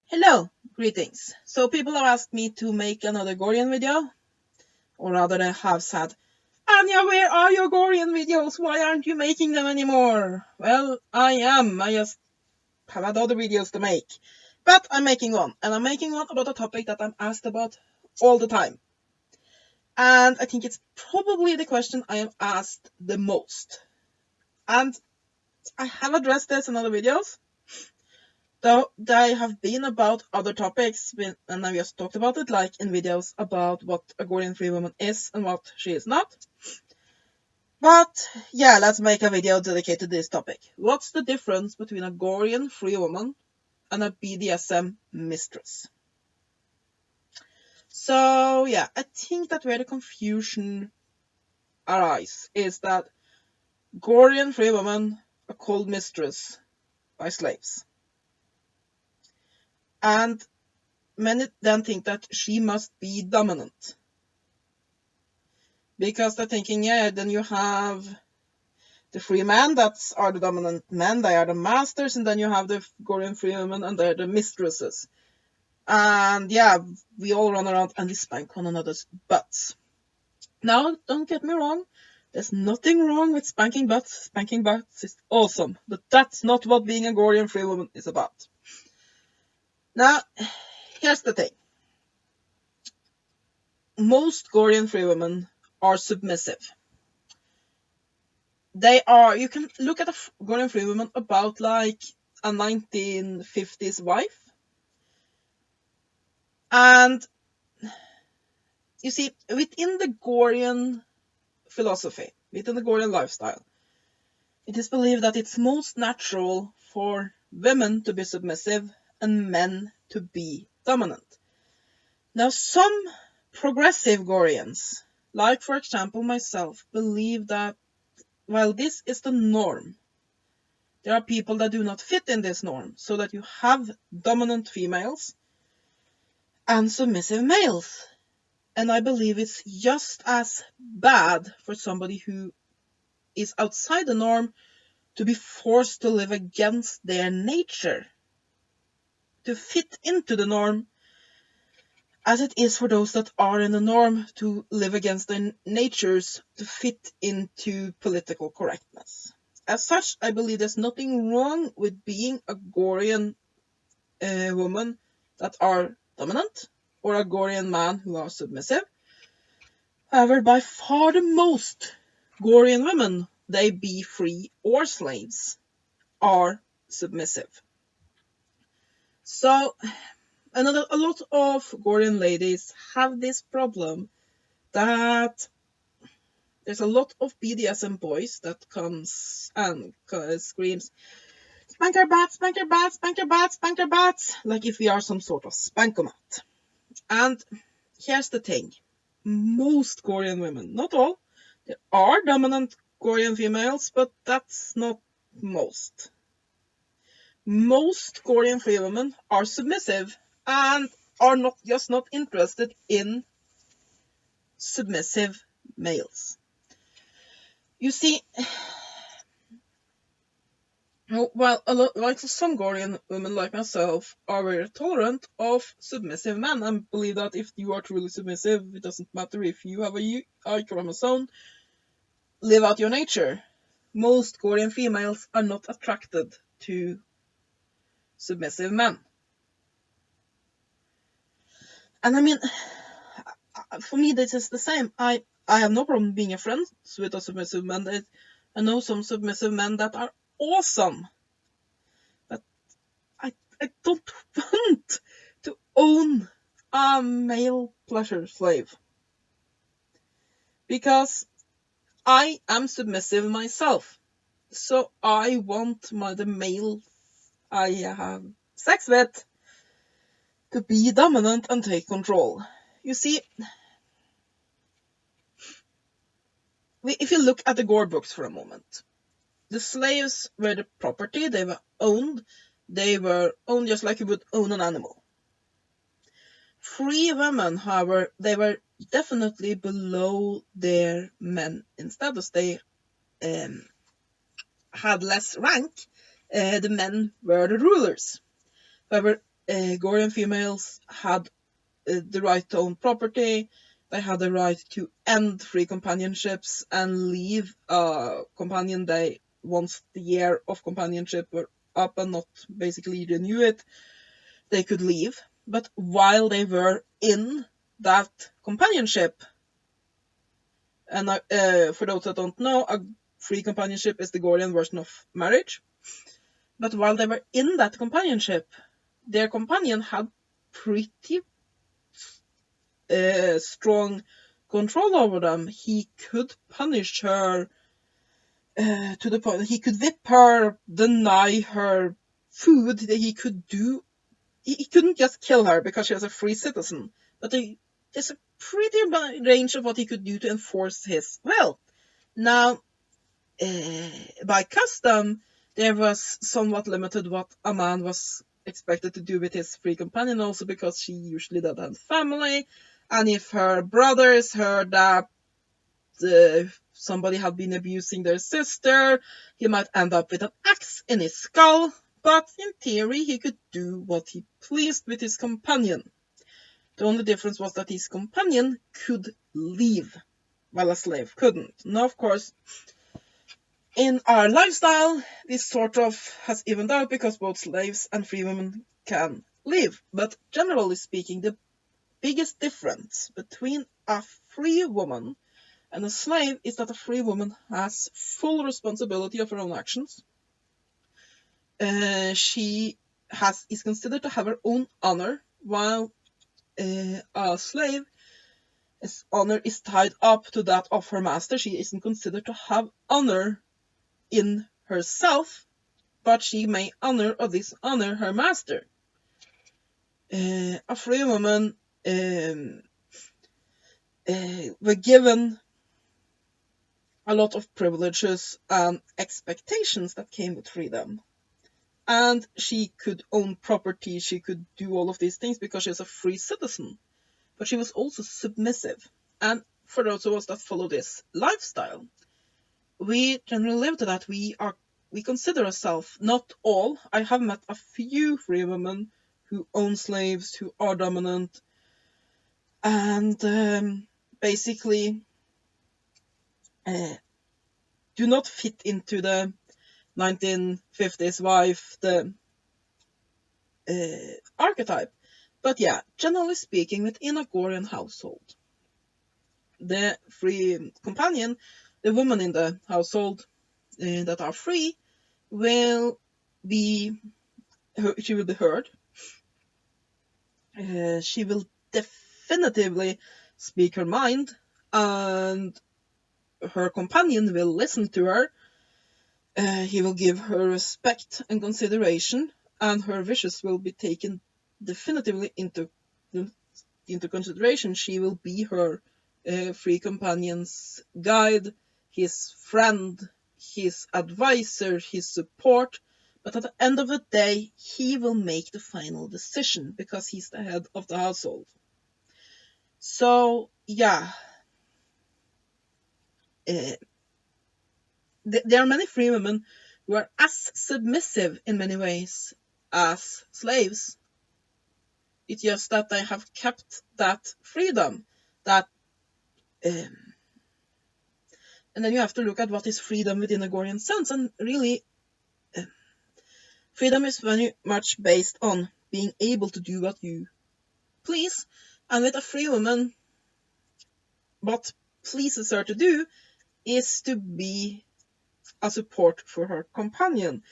Hello, greetings. So people have asked me to make another Gorean video, or rather they have said, Anya, where are your Gorean videos? Why aren't you making them anymore? Well, I am. I just have had other videos to make. But I'm making one, and I'm making one about a topic that I'm asked about all the time. And I think it's probably the question I am asked the most. And I have addressed this in other videos, though they have been about other topics, and I just talked about it, like in videos about what a Gorean Free Woman is and what she is not. But yeah, let's make a video dedicated to this topic. What's the difference between a Gorean Free Woman and a BDSM Mistress? So yeah, I think that where the confusion arises is that Gorean Free Women are called mistress by slaves. And many then think that she must be dominant. Because they're thinking, yeah, then you have the free men, that are the dominant men, they are the masters, and then you have the Gorean free women, and they're the mistresses. And yeah, we all run around and we spank one another's butts. Now, don't get me wrong, there's nothing wrong with spanking butts. Spanking butts is awesome, but that's not what being a Gorean free woman is about. Now, here's the thing. Most Gorean free women are submissive. They are, you can look at a Gorean free woman about like a 1950s wife. And you see, within the Gorean philosophy, within the Gorean lifestyle, it is believed that it's most natural for women to be submissive and men to be dominant. Now, some progressive Goreans, like for example myself, believe that while this is the norm, there are people that do not fit in this norm, so that you have dominant females and submissive males. And I believe it's just as bad for somebody who is outside the norm to be forced to live against their nature, to fit into the norm, as it is for those that are in the norm to live against their natures to fit into political correctness. As such, I believe there's nothing wrong with being a Gorean woman that are dominant, or a Gorean man who are submissive. However, by far the most Gorean women, they be free or slaves, are submissive. So, a lot of Gorean ladies have this problem that there's a lot of BDSM boys that comes and screams, spank your bats, spank your bats, spank your bats, spank your bats, like if we are some sort of spankomat. And here's the thing. Most Gorean women, not all, there are dominant Gorean females, but that's not most. Most Gorean free women are submissive and are not interested in submissive males. You see, while like some Gorean women like myself are very tolerant of submissive men and believe that if you are truly submissive, it doesn't matter if you have a Y chromosome, live out your nature. Most Gorean females are not attracted to submissive men. And I mean, for me, this is the same. I have no problem being a friend with a submissive man. I know some submissive men that are awesome, but I don't want to own a male pleasure slave, because I am submissive myself. So I want the male I have sex with to be dominant and take control. You see, if you look at the Gore books for a moment, the slaves were the property, they were owned just like you would own an animal. Free women, however, they were definitely below their men instead, as they had less rank. The men were the rulers. However, Gorean females had the right to own property. They had the right to end free companionships and leave a companion they, once the year of companionship were up and not basically renew it, they could leave. But while they were in that companionship, and for those that don't know, a free companionship is the Gorean version of marriage. But while they were in that companionship, their companion had pretty strong control over them. He could punish her to the point he could whip her, deny her food. He could do. He couldn't just kill her because she was a free citizen, but there's a pretty range of what he could do to enforce his will. Now, by custom, there was somewhat limited what a man was expected to do with his free companion, also because she usually didn't have family, and if her brothers heard that somebody had been abusing their sister, he might end up with an axe in his skull, but in theory he could do what he pleased with his companion. The only difference was that his companion could leave, while a slave couldn't. Now, of course, in our lifestyle, this sort of has evened out because both slaves and free women can leave. But generally speaking, the biggest difference between a free woman and a slave is that a free woman has full responsibility of her own actions. She is considered to have her own honor, while a slave, his honor is tied up to that of her master. She isn't considered to have honor in herself, but she may honor or dishonor her master. A free woman were given a lot of privileges and expectations that came with freedom. And she could own property, she could do all of these things because she was a free citizen. But she was also submissive. And for those of us that follow this lifestyle, we generally live to that. We consider ourselves, not all. I have met a few free women who own slaves, who are dominant, and basically do not fit into the 1950s wife, the archetype. But yeah, generally speaking, within a Gorean household, the free companion, the woman in the household that are free, will be heard. She will definitively speak her mind, and her companion will listen to her. He will give her respect and consideration, and her wishes will be taken definitively into consideration. She will be her free companion's guide, his friend, his advisor, his support. But at the end of the day, he will make the final decision because he's the head of the household. So, yeah. There are many free women who are as submissive in many ways as slaves. It's just that they have kept that freedom. And then you have to look at what is freedom within a Gorean sense. And really, freedom is very much based on being able to do what you please. And with a free woman, what pleases her to do is to be a support for her companion.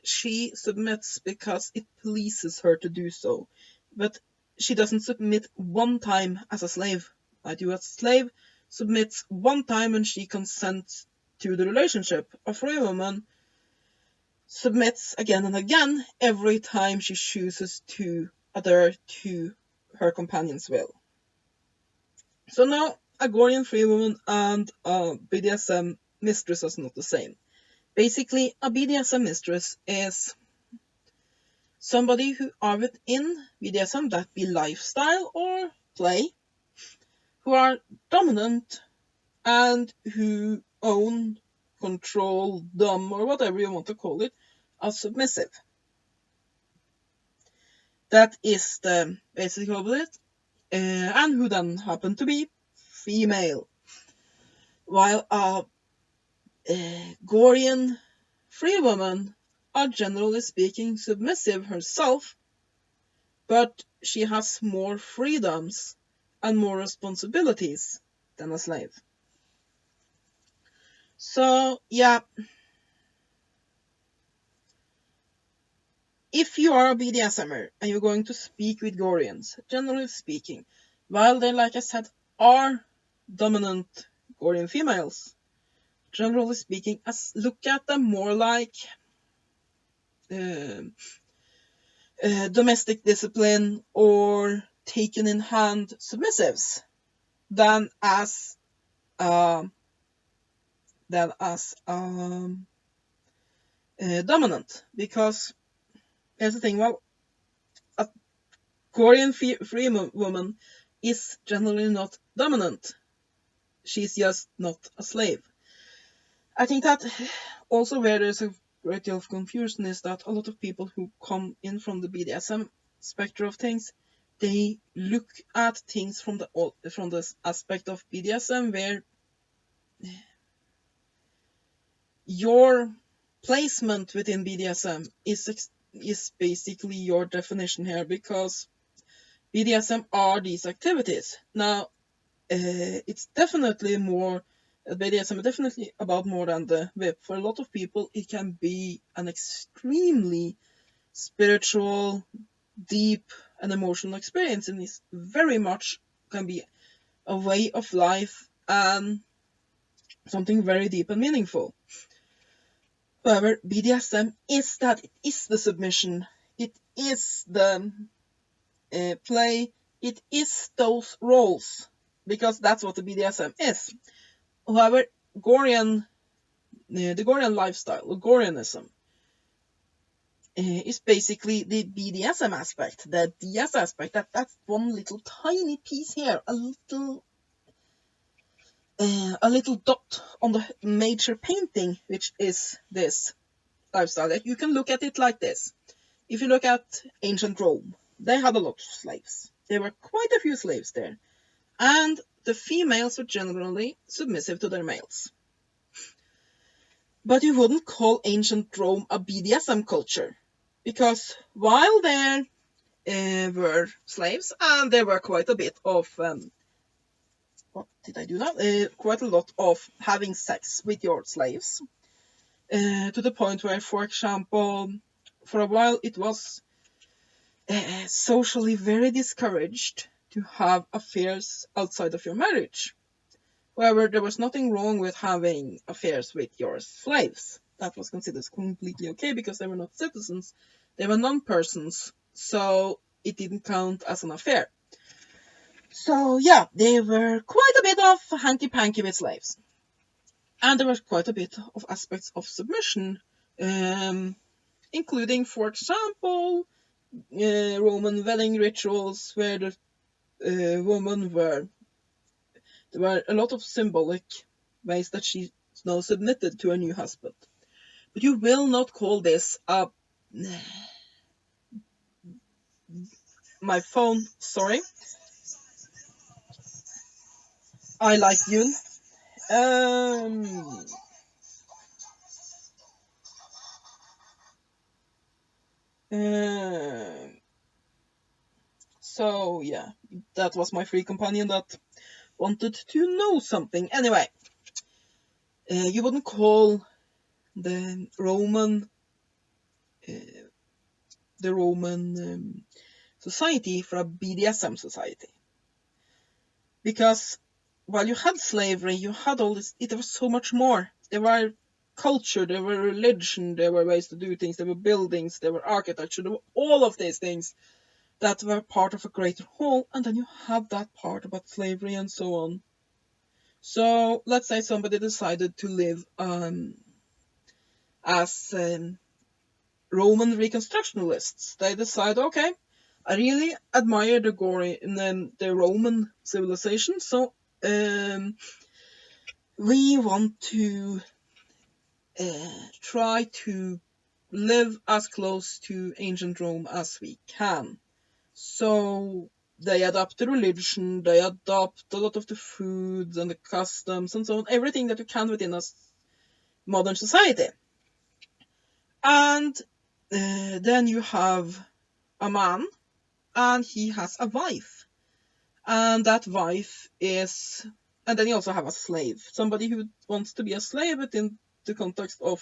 She submits because it pleases her to do so. But she doesn't submit one time as a slave. I do as a slave submits one time and she consents to the relationship. A free woman submits again and again every time she chooses to adhere to her companion's will. So now, a Gorean free woman and a BDSM mistress is not the same. Basically, a BDSM mistress is somebody who are within BDSM, that be lifestyle or play, who are dominant and who own, control, dom, or whatever you want to call it, are submissive. That is the basic of it, and who then happen to be female. While a Gorean Free Woman are generally speaking submissive herself, but she has more freedoms and more responsibilities than a slave. So, yeah, if you are a BDSMer and you're going to speak with Goreans, generally speaking, while they, like I said, are dominant Gorean females, generally speaking, look at them more like domestic discipline or taken in hand submissives than as dominant. Because here's the thing, well, a Korean free woman is generally not dominant. She's just not a slave. I think that also where there's a great deal of confusion is that a lot of people who come in from the BDSM spectrum of things, they look at things from the aspect of BDSM where your placement within BDSM is basically your definition here, because BDSM are these activities. Now, it's definitely more, BDSM is definitely about more than the whip. For a lot of people, it can be an extremely spiritual, deep, and emotional experience, and it's very much can be a way of life and something very deep and meaningful. However, BDSM is that it is the submission, it is the play, it is those roles, because that's what the BDSM is. However, the Gorean lifestyle, or Goreanism, is basically the BDSM aspect, the DS aspect. That's one little tiny piece here, a little dot on the major painting, which is this lifestyle. You can look at it like this. If you look at ancient Rome, they had a lot of slaves. There were quite a few slaves there. And the females were generally submissive to their males. But you wouldn't call ancient Rome a BDSM culture, because while there were slaves, and there were quite a bit of what did I do now? Quite a lot of having sex with your slaves, to the point where, for example, for a while it was socially very discouraged to have affairs outside of your marriage. However, there was nothing wrong with having affairs with your slaves. That was considered completely okay, because they were not citizens, they were non-persons, so it didn't count as an affair. So yeah, they were quite a bit of hanky-panky with slaves. And there was quite a bit of aspects of submission, including, for example, Roman wedding rituals where the woman there were a lot of symbolic ways that she now submitted to a new husband. But you will not call this a... My phone, sorry. I like Yun. So yeah, that was my free companion that wanted to know something. Anyway, you wouldn't call the Roman society for a BDSM society, because while you had slavery, you had all this. There was so much more. There were culture, there were religion, there were ways to do things, there were buildings, there were architecture, there were all of these things that were part of a greater whole, and then you have that part about slavery and so on. So let's say somebody decided to live as Roman reconstructionalists. They decide, okay, I really admire the Roman civilization, so we want to try to live as close to ancient Rome as we can. So they adopt the religion, they adopt a lot of the foods and the customs and so on, everything that you can within a modern society. And then you have a man, and he has a wife. And that wife is, and then you also have a slave, somebody who wants to be a slave within the context of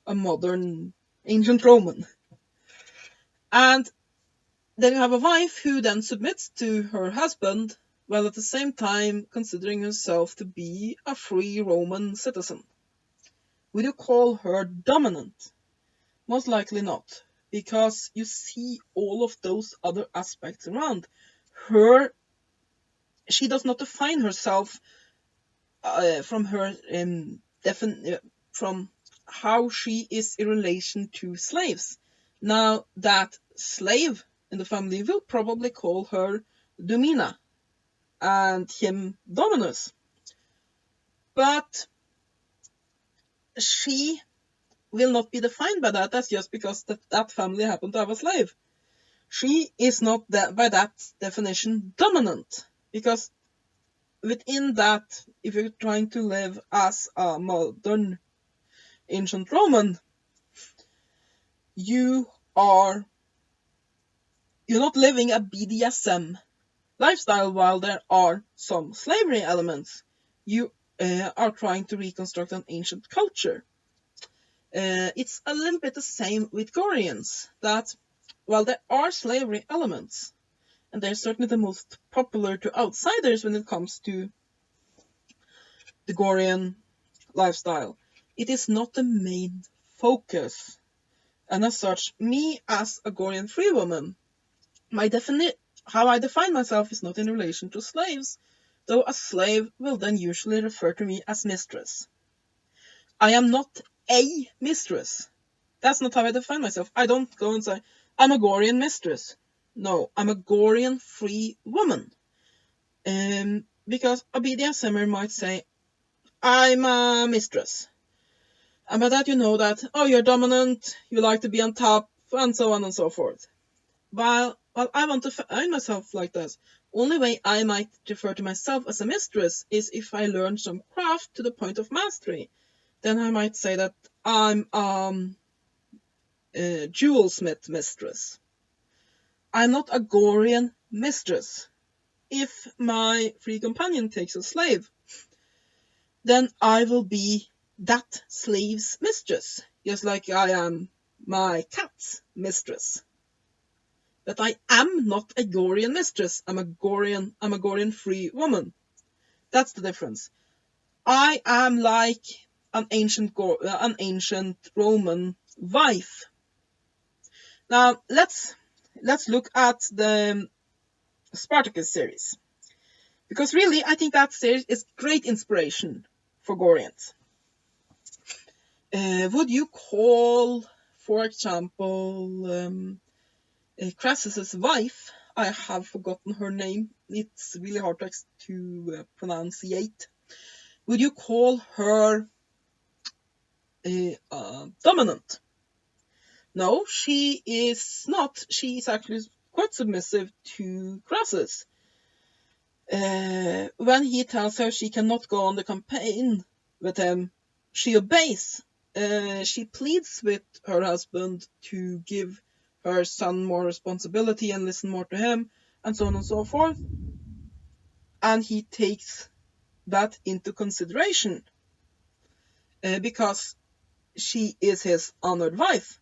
a modern ancient Roman. And then you have a wife who then submits to her husband, while at the same time considering herself to be a free Roman citizen. Would you call her dominant? Most likely not, because you see all of those other aspects around. She does not define herself from her from how she is in relation to slaves. Now, that slave in the family will probably call her Domina and him Dominus. But she will not be defined by that. That's just because that family happened to have a slave. She is not by that definition dominant, because within that, if you're trying to live as a modern ancient Roman, you're not living a BDSM lifestyle while there are some slavery elements. You are trying to reconstruct an ancient culture. It's a little bit the same with Goreans, that while there are slavery elements, and they're certainly the most popular to outsiders when it comes to the Gorean lifestyle, it is not the main focus. And as such, me as a Gorean free woman, how I define myself is not in relation to slaves, though a slave will then usually refer to me as mistress. I am not a mistress. That's not how I define myself. I don't go and say, I'm a Gorean mistress. No, I'm a Gorean free woman. Because a BDSMer might say, I'm a mistress. And by that you know that, oh, you're dominant, you like to be on top, and so on and so forth. While I want to find myself like this, only way I might refer to myself as a mistress is if I learn some craft to the point of mastery. Then I might say that I'm a jewelsmith mistress. I'm not a Gorean mistress. If my free companion takes a slave, then I will be that slave's mistress, just like I am my cat's mistress. But I am not a Gorean mistress. I'm a Gorean free woman. That's the difference. I am like an ancient Roman wife. Now let's look at the Spartacus series, because really I think that series is great inspiration for Goreans. Would you call, for example, Crassus's wife? I have forgotten her name. It's really hard to pronunciate. Would you call her dominant? No, she is not. She is actually quite submissive to Crassus. When he tells her she cannot go on the campaign with him, she obeys. She pleads with her husband to give her son more responsibility and listen more to him, and so on and so forth. And he takes that into consideration because she is his honored wife.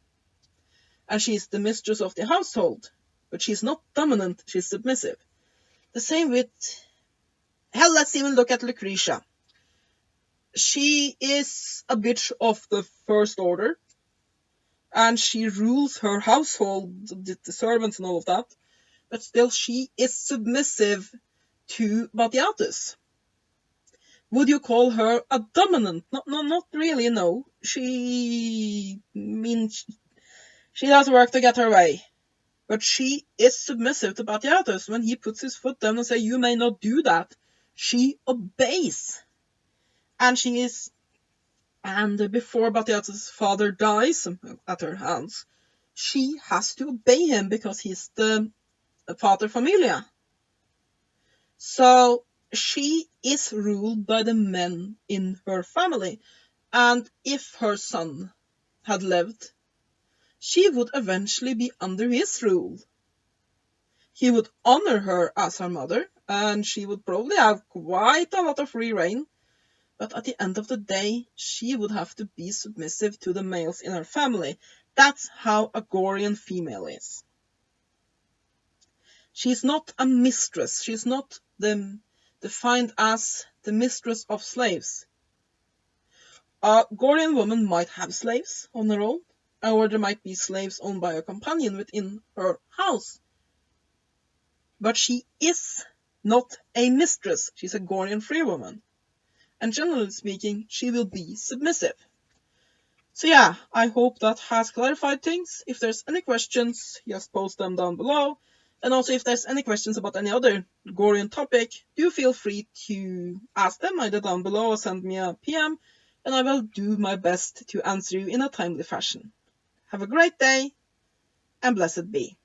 And she's the mistress of the household. But she's not dominant, she's submissive. The same with... Hell, let's even look at Lucretia. She is a bitch of the first order. And she rules her household, the servants and all of that. But still, she is submissive to Batiatus. Would you call her a dominant? Not really, no. She does work to get her way. But she is submissive to Batiatus. When he puts his foot down and says, you may not do that, she obeys. And before Batiatus' father dies at her hands, she has to obey him because he's the a paterfamilia. So she is ruled by the men in her family, and if her son had lived, she would eventually be under his rule. He would honor her as her mother, and she would probably have quite a lot of free reign, but at the end of the day, she would have to be submissive to the males in her family. That's how a Gorean female is. She's not a mistress. She's not defined as the mistress of slaves. A Gorean woman might have slaves on her own, or there might be slaves owned by a companion within her house. But she is not a mistress. She's a Gorean free woman. And generally speaking, she will be submissive. So yeah, I hope that has clarified things. If there's any questions, just post them down below. And also, if there's any questions about any other Gorean topic, do feel free to ask them either down below or send me a PM, and I will do my best to answer you in a timely fashion. Have a great day, and blessed be.